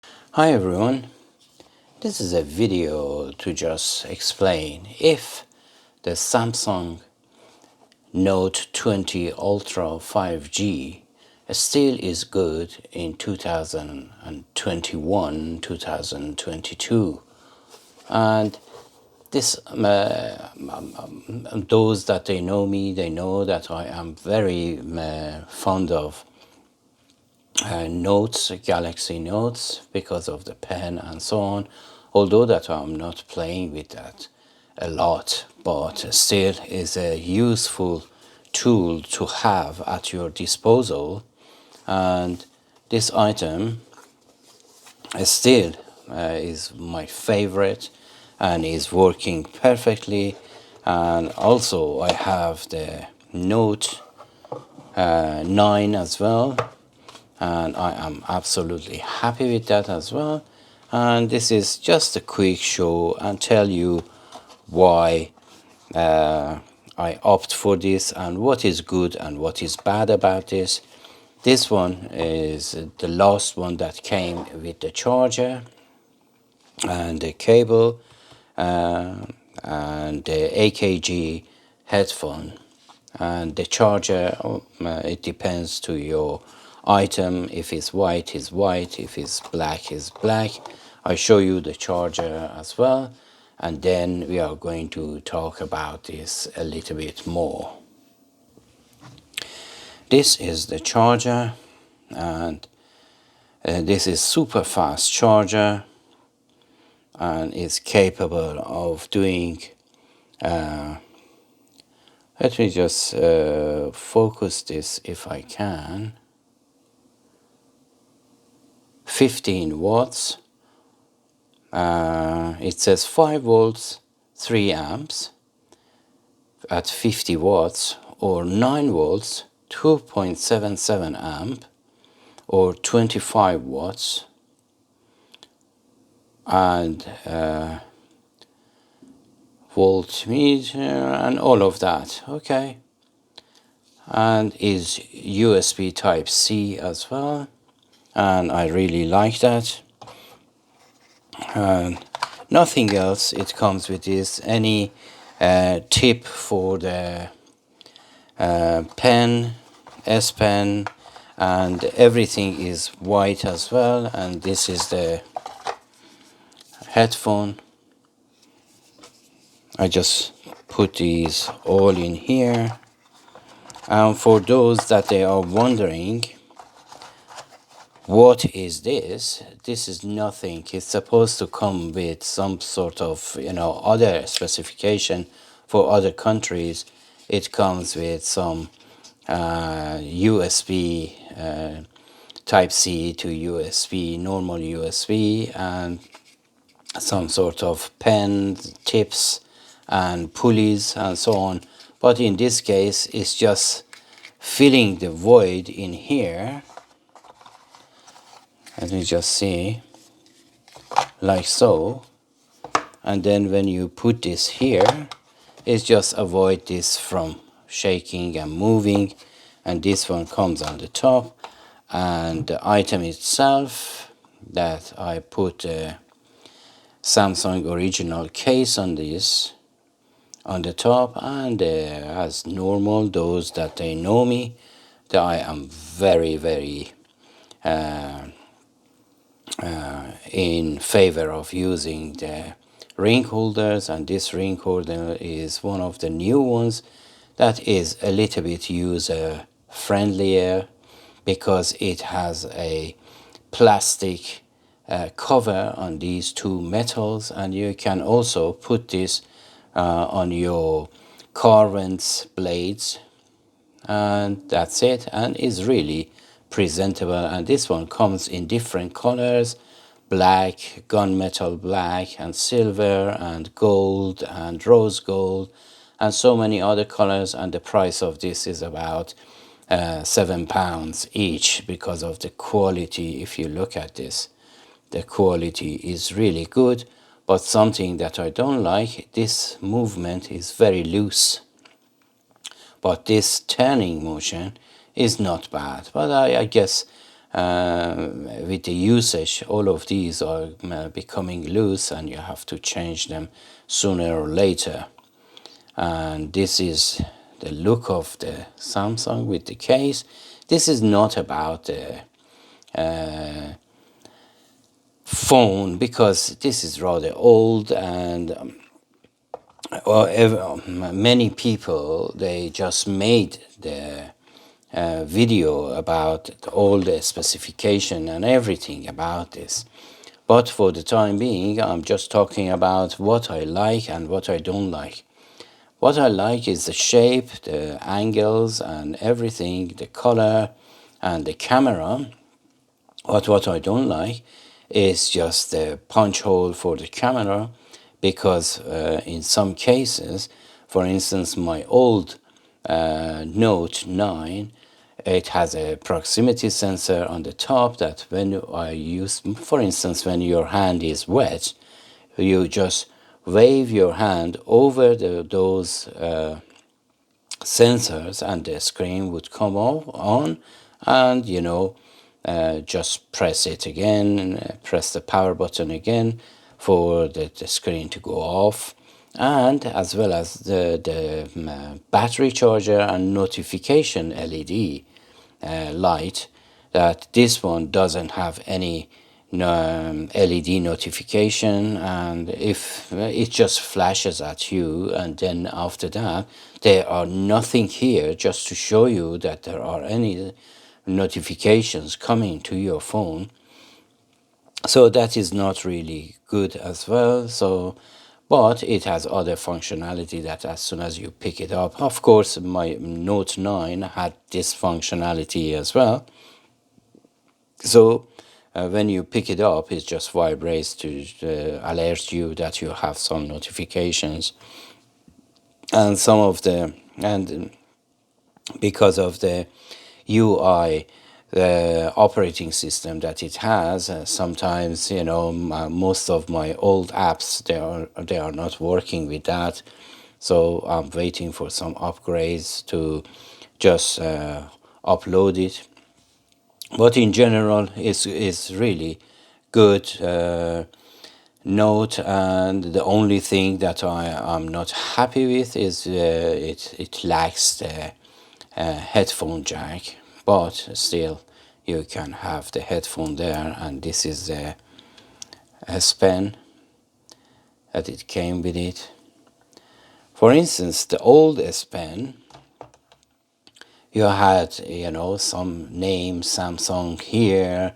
Hi everyone, this is a video to just explain if the Samsung Note 20 Ultra 5G still is good in 2021-2022. And this those that they know me, they know that I am very fond of notes, Galaxy Notes, because of the pen and so on. Although that I'm not playing with that a lot, but still is a useful tool to have at your disposal. And this item still is my favorite and is working perfectly. And also I have the Note 9 as well, and I am absolutely happy with that as well. And this is just a quick show and tell you why I opt for this and what is good and what is bad about this. This one is the last one that came with the charger and the cable and the AKG headphone. And the charger, it depends to your item. If it's white is white, if it's black is black. I show you the charger as well, and then we are going to talk about this a little bit more. This is the charger, and this is super fast charger, and is capable of doing let me just focus this if I can. 15 watts. It says 5 volts, 3 amps at 50 watts, or 9 volts, 2.77 amp, or 25 watts, and voltmeter and all of that. Okay. And is USB type C as well, and I really like that. And nothing else it comes with this. Any tip for the pen, S Pen, and everything is white as well. And this is the headphone. I just put these all in here. And for those that they are wondering, what is this? This is nothing. It's supposed to come with some sort of, other specification for other countries. It comes with some USB Type C to USB, normal USB, and some sort of pen tips and pulleys and so on. But in this case, it's just filling the void in here. Let me just see, like so. And then when you put this here, it just avoid this from shaking and moving. And this one comes on the top. And the item itself, that I put a Samsung original case on this, on the top. And as normal, those that they know me, that I am very, very in favor of using the ring holders, and this ring holder is one of the new ones that is a little bit user friendlier, because it has a plastic cover on these two metals, and you can also put this on your car vents blades, and that's it, and is really presentable. And this one comes in different colors: black, gunmetal black, and silver, and gold, and rose gold, and so many other colors. And the price of this is about £7 each, because of the quality. If you look at this, the quality is really good. But something that I don't like, this movement is very loose. But this turning motion is not bad. But I guess with the usage, all of these are becoming loose, and you have to change them sooner or later. And this is the look of the Samsung with the case. This is not about the phone, because this is rather old, and many people, they just made the video about all the specification and everything about this. But for the time being, I'm just talking about what I like and what I don't like. What I like is the shape, the angles and everything, the color and the camera. But what I don't like is just the punch hole for the camera, because in some cases, for instance, my old Note 9, it has a proximity sensor on the top that when I use, for instance, when your hand is wet, you just wave your hand over those sensors and the screen would come on, and just press it again, press the power button again for the screen to go off, and as well as the battery charger and notification LED light, that this one doesn't have any LED notification, and if it just flashes at you, and then after that there are nothing here just to show you that there are any notifications coming to your phone. So that is not really good as well. So, but it has other functionality that as soon as you pick it up, of course my Note 9 had this functionality as well. So when you pick it up, it just vibrates to alert you that you have some notifications. And some of the, and because of the UI, the operating system that it has, sometimes most of my old apps, they are not working with that. So I'm waiting for some upgrades to just upload it. But in general, it's really good Note, and the only thing that I'm not happy with is it lacks the headphone jack. But still, you can have the headphone there, and this is the S Pen that it came with it. For instance, the old S Pen, you had some name Samsung here,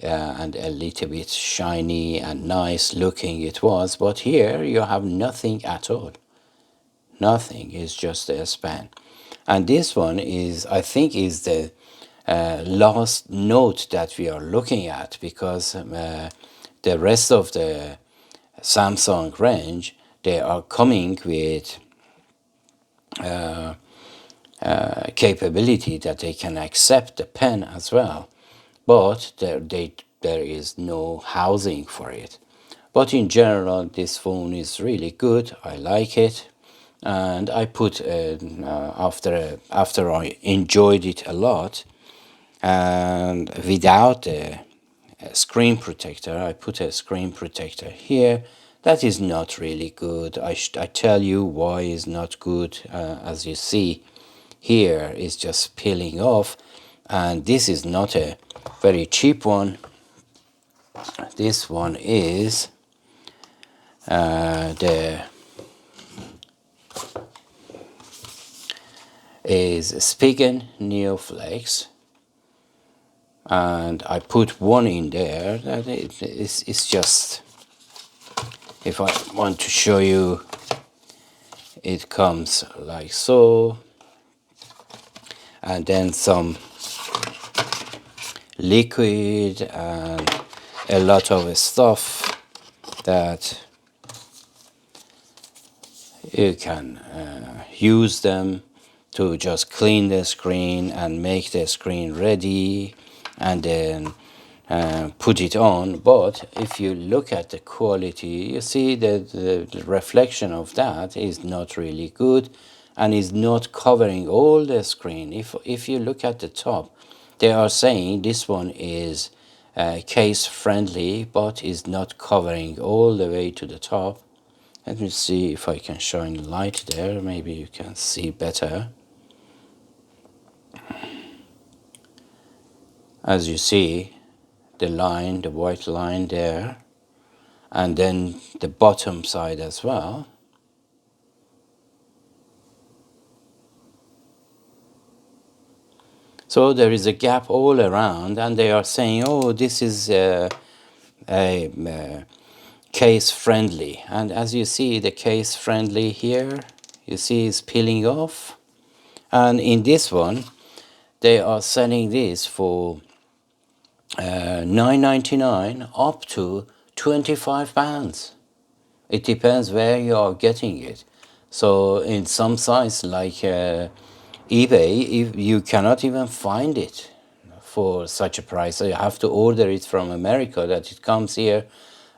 and a little bit shiny and nice looking it was, but here you have nothing at all. Nothing, is just the S Pen. And this one is, I think, is the last Note that we are looking at, because the rest of the Samsung range, they are coming with capability that they can accept the pen as well, but there is no housing for it. But in general, this phone is really good. I like it, and I put after I enjoyed it a lot, and without a screen protector, I put a screen protector here. That is not really good. I tell you why is not good. As you see here, is just peeling off, and this is not a very cheap one. This one is Spigen Neoflex, and I put one in there. That it's just, if I want to show you, it comes like so, and then some liquid and a lot of stuff that you can use them to just clean the screen and make the screen ready, and then put it on. But if you look at the quality, you see that the reflection of that is not really good, and is not covering all the screen. If you look at the top, they are saying this one is case friendly, but is not covering all the way to the top. Let me see if I can shine light there, maybe you can see better. As you see, the line, the white line there, and then the bottom side as well. So there is a gap all around, and they are saying, oh, this is a case friendly. And as you see, the case friendly here, you see is peeling off. And in this one, they are selling this for $9.99 up to £25. It depends where you are getting it. So in some sites like eBay, you cannot even find it for such a price. So you have to order it from America, that it comes here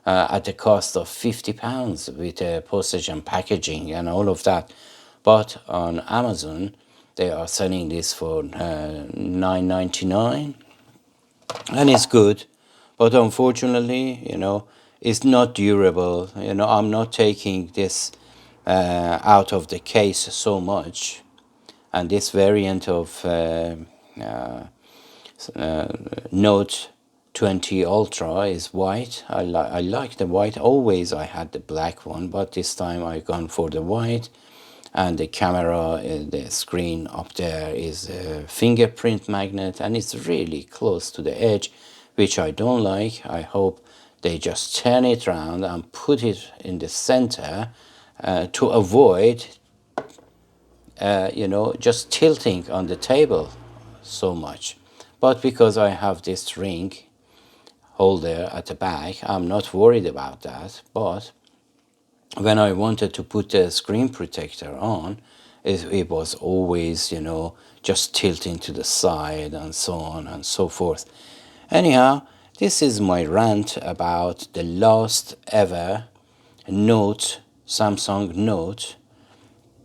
at the cost of £50 with postage and packaging and all of that. But on Amazon, they are selling this for $9.99, and it's good. But unfortunately, it's not durable. I'm not taking this out of the case so much. And this variant of Note 20 Ultra is white. I like the white. Always I had the black one, but this time I gone for the white. And the camera, the screen up there is a fingerprint magnet, and it's really close to the edge, which I don't like. I hope they just turn it around and put it in the center to avoid just tilting on the table so much. But because I have this ring holder at the back, I'm not worried about that. But when I wanted to put the screen protector on, it was always, just tilting to the side and so on and so forth. Anyhow, this is my rant about the last ever Samsung Note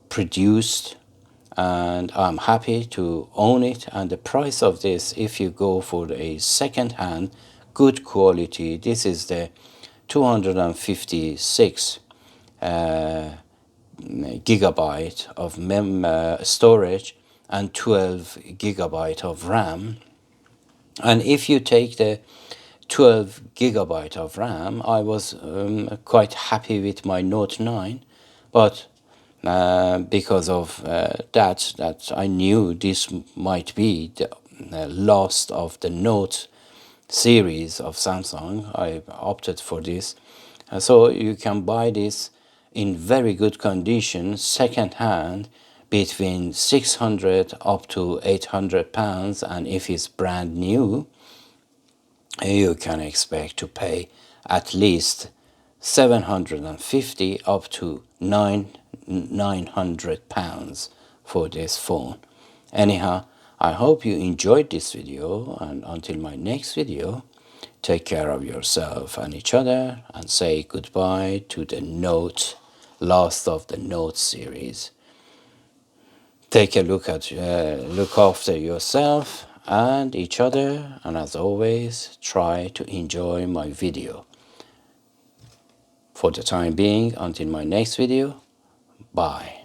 produced, and I'm happy to own it. And the price of this, if you go for a second-hand good quality, this is the 256 gigabyte of storage and 12 gigabyte of RAM. And if you take the 12 gigabyte of RAM, I was quite happy with my Note 9, but because of that I knew this might be the last of the Note series of Samsung, I opted for this. So you can buy this in very good condition, second hand, between 600 up to 800 pounds, and if it's brand new, you can expect to pay at least 750 up to 900 pounds for this phone. Anyhow, I hope you enjoyed this video, and until my next video, take care of yourself and each other, and say goodbye to the last of the Note series. Take a look after yourself and each other, and as always, try to enjoy my video. For the time being, until my next video, bye.